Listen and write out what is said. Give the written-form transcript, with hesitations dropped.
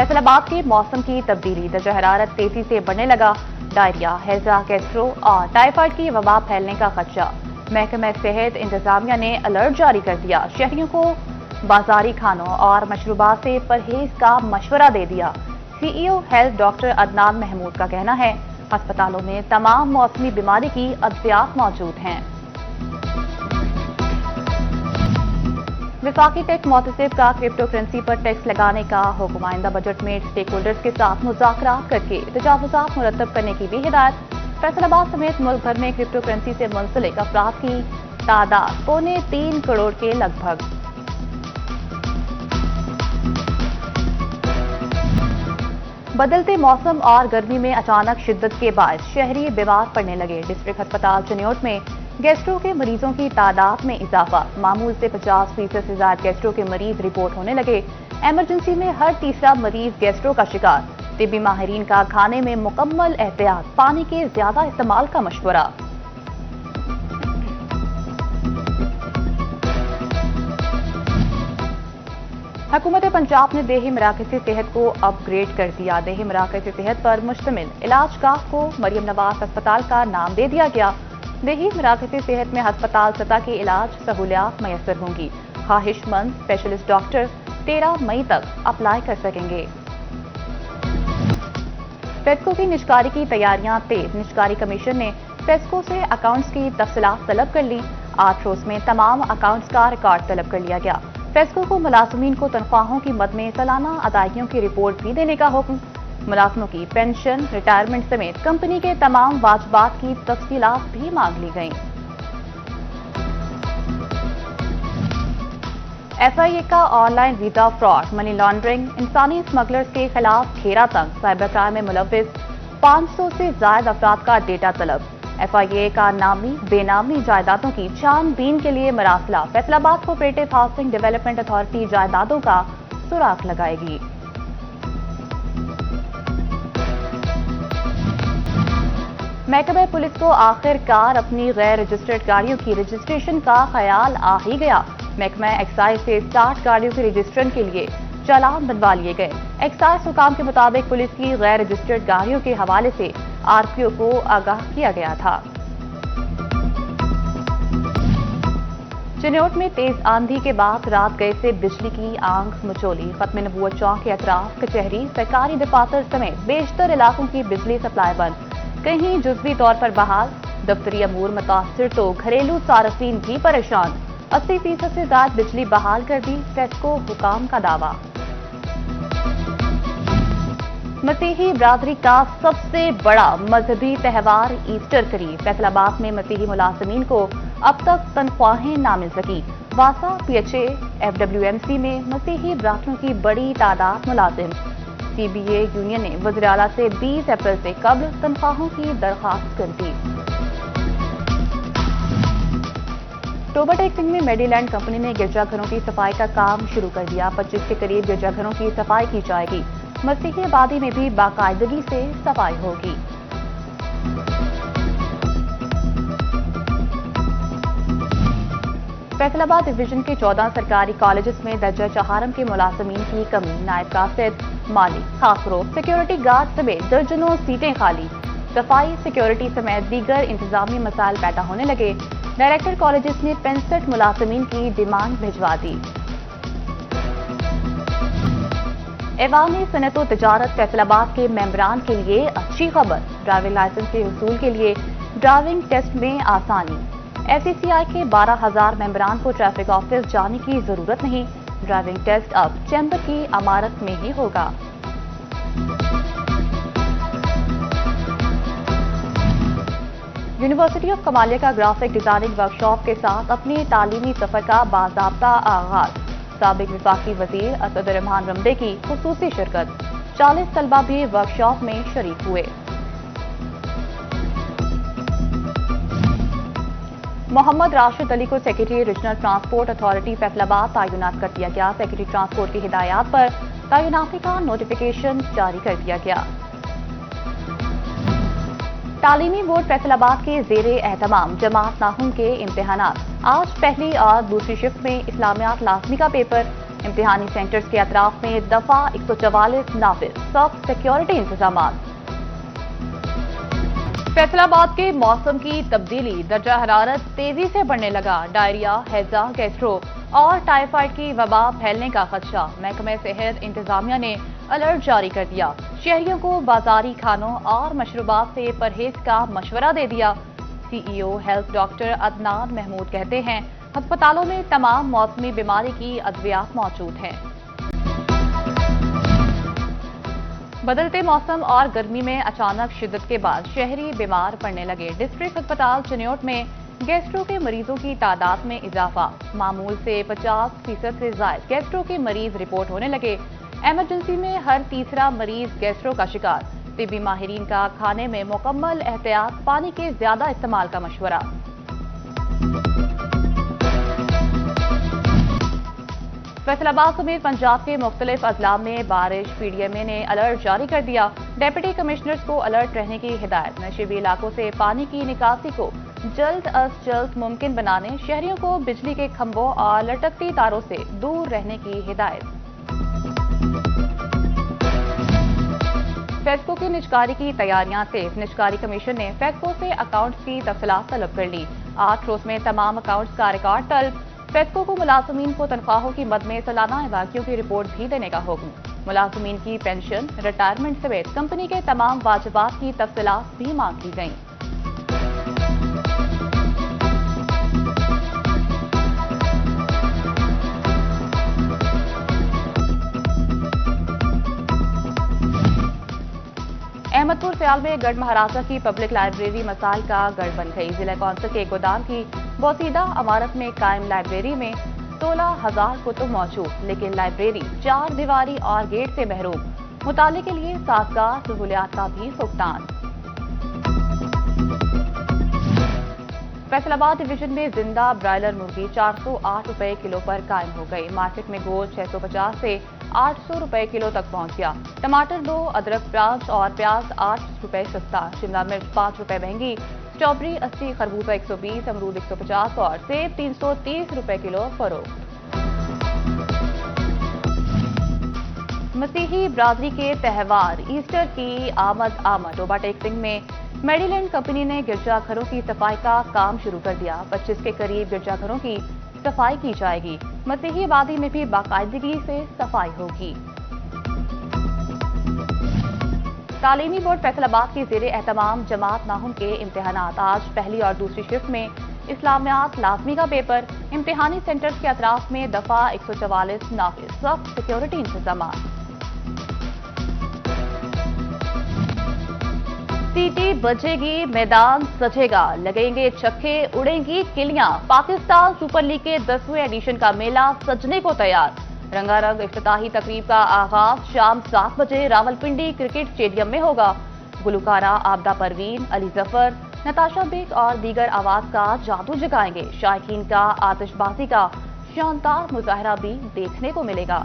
फैसल आबाद के मौसम की तब्दीली, दर्जा हरारत तेजी से बढ़ने लगा। डायरिया, हैजा, गैस्ट्रो और टाइफाइड की वबा फैलने का खदशा। महकमा सेहत इंतजामिया ने अलर्ट जारी कर दिया। शहरियों को बाजारी खानों और मशरूबात से परहेज का मशवरा दे दिया। CEO health doctor Adnan Mahmood का कहना है, अस्पतालों में तमाम मौसमी बीमारी की अद्वियात मौजूद हैं। वफाकी टैक्स मोहतसिब का क्रिप्टो करेंसी पर टैक्स लगाने का हुक्म। आइंदा बजट में स्टेक होल्डर्स के साथ मुज़ाकरात करके तजावुज़ात मुरतब करने की भी हिदायत। फैसलाबाद समेत मुल्क भर में क्रिप्टो करेंसी से मुंसलिक अफराद की तादाद 3.25 करोड़ के लगभग। बदलते मौसम और गर्मी में अचानक शिद्दत के बायस शहरी बीमार पड़ने लगे। डिस्ट्रिक्ट अस्पताल चिन्योट में गैस्ट्रो के मरीजों की तादाद में इजाफा। मामूल से 50% से ज्यादा गैस्ट्रो के मरीज रिपोर्ट होने लगे। एमरजेंसी में हर तीसरा मरीज गैस्ट्रो का शिकार। तिब्बी माहिरीन का खाने में मुकम्मल एहतियात, पानी के ज्यादा इस्तेमाल का मशवरा। हुकूमत पंजाब ने देही मराकज़ सेहत को अपग्रेड कर दिया। देही मराकज़ सेहत पर मुश्तमिल इलाज गाह को मरियम नवाज अस्पताल का नाम दे दिया गया। देही मराकज़ सेहत में अस्पताल सतह की इलाज सहूलियात मैसर होंगी। ख्वाहिशमंद स्पेशलिस्ट डॉक्टर 13 मई तक अप्लाई कर सकेंगे। फेस्को की निजकारी की तैयारियां तेज। निजकारी कमीशन ने फेस्को से अकाउंट्स की तफसीलात तलब कर ली। 8 रोज में तमाम अकाउंट्स का रिकॉर्ड तलब कर लिया गया। फेस्को को मुलाजमीन को तनख्वाहों की मद में सालाना अदायगियों की रिपोर्ट भी देने का हुक्म। मुलाजमों की पेंशन, रिटायरमेंट समेत कंपनी के तमाम वाजबात की तफसीलात भी मांग ली गईं। FIA का online visa fraud, money laundering, इंसानी स्मगलर्स के खिलाफ घेरा तंग। साइबर क्राइम में मुलव्विस 500 से ज्यादा अफराद का डेटा तलब। FIA का नामी बेनामी जायदादों की छानबीन के लिए मरासला। Faisalabad cooperative housing development authority जायदादों का सुराग लगाएगी। महकमा पुलिस को आखिरकार अपनी गैर रजिस्टर्ड गाड़ियों की रजिस्ट्रेशन का ख्याल आ ही गया। महकमा एक्साइज से 60 गाड़ियों के रजिस्ट्रेशन के लिए चालान बनवा लिए गए। एक्साइज हुकाम के मुताबिक पुलिस की गैर रजिस्टर्ड गाड़ियों के हवाले से RPO को आगाह किया गया था। चिन्योट में तेज आंधी के बाद रात गए से बिजली की आंख मचोली। खत्म नबूवत चौक के अतराफ कचहरी, सरकारी दफातर समेत बेशतर इलाकों की बिजली सप्लाई बंद, कहीं जुज़वी तौर पर बहाल। दफ्तरी अमूर मुतासिर तो घरेलू सारफीन भी परेशान। 80% से ज्यादा बिजली बहाल कर दी, फेस्को हुकाम का दावा। मसीही बरादरी का सबसे बड़ा मजहबी त्यौहार ईस्टर करीब। फैसलाबाद में मसीही मुलाजमीन को अब तक तनख्वाहें ना मिल सकी। वासा, PHA, FWMC में मसीही बरादरों की बड़ी तादाद मुलाजिम। CBA यूनियन ने वज़ीर आला से 20 अप्रैल से कब्ल तनख्वाहों की दरख्वास्त कर दी। टोबा टेक्सिंग में मेडीलैंड कंपनी ने गिरजाघरों की सफाई का काम शुरू कर दिया। 25 के करीब गिरजाघरों की सफाई की जाएगी। मसीही आबादी में भी बाकायदगी से सफाई होगी। फैसलाबाद डिवीजन के 14 सरकारी कॉलेजेस में दर्जा चहारम के मुलाजमीन की कमी। नायब कासिद, माली, खासरो, सिक्योरिटी गार्ड समेत दर्जनों सीटें खाली। सफाई, सिक्योरिटी समेत दीगर इंतजामी मसाइल पैदा होने लगे। डायरेक्टर कॉलेजेस ने 65 मुलाजमीन की डिमांड भिजवा दी। ऐवान सनअत व तिजारत फैसलाबाद के मेंबरान के लिए अच्छी खबर। ड्राइविंग लाइसेंस के वसूल के लिए ड्राइविंग टेस्ट में आसानी। FCCI के 12,000 मेंबरान को ट्रैफिक ऑफिस जाने की जरूरत नहीं। ड्राइविंग टेस्ट अब चैम्बर की इमारत में ही होगा। यूनिवर्सिटी ऑफ कमालिया का ग्राफिक डिजाइनिंग वर्कशॉप के साथ अपने तालीमी सफर का बाज़ाब्ता आगाज। साबिक वफाकी वजीर असदुर्रहमान रमदे की खुसूसी शिरकत। 40 तलबा भी वर्कशॉप में शरीक हुए। मोहम्मद राशिद अली को secretary regional transport authority Faisalabad तैनात कर दिया गया। सेक्रेटरी ट्रांसपोर्ट की हिदायत पर तैनाती का नोटिफिकेशन जारी कर दिया गया। तालीमी बोर्ड फैसलाबाद के ज़ेरे एहतमाम जमात नाहुम के इम्तिहानात। आज पहली और दूसरी शिफ्ट में इस्लामियात लाजमी का पेपर امتحانی سینٹرز کے اطراف میں دفعہ 144 نافذ، سخت سیکیورٹی انتظامات۔ فیصل آباد کے موسم کی تبدیلی، درجہ حرارت تیزی سے بڑھنے لگا، ڈائریا، ہیضہ، گیسٹرو اور ٹائیفائڈ کی وبا پھیلنے کا خدشہ، محکمہ صحت انتظامیہ نے الرٹ جاری کر دیا، شہریوں کو بازاری کھانوں اور مشروبات سے پرہیز کا مشورہ دے دیا۔ C E O health doctor Adnan Mahmood کہتے ہیں ہسپتالوں میں تمام موسمی بیماری کی ادویات موجود ہیں۔ بدلتے موسم اور گرمی میں اچانک شدت کے بعد شہری بیمار پڑنے لگے، ڈسٹرکٹ ہسپتال چنیوٹ میں گیسٹرو کے مریضوں کی تعداد میں اضافہ، معمول سے 50% سے زائد گیسٹرو کے مریض رپورٹ ہونے لگے، ایمرجنسی میں ہر تیسرا مریض گیسٹرو کا شکار، طبی ماہرین کا کھانے میں مکمل احتیاط، پانی کے زیادہ استعمال کا مشورہ۔ فیصل آباد سمیت پنجاب کے مختلف اضلاع میں بارش، پی ڈی ایم اے نے الرٹ جاری کر دیا، ڈپٹی کمشنرز کو الرٹ رہنے کی ہدایت، نشیبی علاقوں سے پانی کی نکاسی کو جلد از جلد ممکن بنانے، شہریوں کو بجلی کے کھمبوں اور لٹکتی تاروں سے دور رہنے کی ہدایت۔ فیسکو کی نجکاری کی تیاریاں تیز، نجکاری کمیشن نے فیسکو سے اکاؤنٹس کی تفصیلات طلب کر لی، 8 روز میں تمام اکاؤنٹس کا ریکارڈ طلب، فیسکو کو ملازمین کو تنخواہوں کی مد میں سالانہ اضافیوں کی رپورٹ بھی دینے کا حکم، ملازمین کی پینشن، ریٹائرمنٹ سمیت کمپنی کے تمام واجبات کی تفصیلات بھی مانگ لی گئیں۔ احمد پور سیال میں گڑھ مہاراجہ کی پبلک لائبریری مسائل کا گڑھ بن گئی، ضلع کونسل کے گودام کی بوسیدہ عمارت میں قائم لائبریری میں 16,000 کتب موجود، لیکن لائبریری 4 دیواری اور گیٹ سے محروم، مطالعے کے لیے سازگار سہولیات کا بھی فقدان۔ فیصل آباد ڈویژن میں زندہ برائلر مرغی 408 روپے کلو پر قائم ہو گئی، مارکیٹ میں گوشت 650 سے 800 روپے کلو تک پہنچ گیا، ٹماٹر 2، ادرک 5 اور پیاز 8 روپے سستا، شملہ مرچ 5 روپے مہنگی، اسٹرابری 80، خربوزہ 120، امرود 150 اور سیب 330 روپے کلو فروخت۔ مسیحی برادری کے تہوار ایسٹر کی آمد ڈوبا ٹیک سنگھ میں میری لینڈ کمپنی نے گرجا گھروں کی صفائی کا کام شروع کر دیا، 25 کے قریب گرجا گھروں کی صفائی کی جائے گی، مسیحی آبادی میں بھی باقاعدگی سے صفائی ہوگی۔ تعلیمی بورڈ فیصل آباد کی زیر اہتمام جماعت ناہم کے امتحانات، آج پہلی اور دوسری شفٹ میں اسلامیات لازمی کا پیپر، امتحانی سینٹرز کے اطراف میں دفعہ 144 نافذ، سخت سیکیورٹی انتظامات۔ سیٹی بجے گی، میدان سجے گا، لگیں گے چھکے، اڑیں گی کلیاں، پاکستان سپر لیگ کے 10ویں ایڈیشن کا میلہ سجنے کو تیار، رنگا رنگ افتتاحی تقریب کا آغاز شام 7 بجے راولپنڈی کرکٹ اسٹیڈیم میں ہوگا، گلوکارہ آبدہ پروین، علی ظفر، نتاشا بیگ اور دیگر آواز کا جادو جگائیں گے، شائقین کا آتش بازی کا شاندار مظاہرہ بھی دیکھنے کو ملے گا۔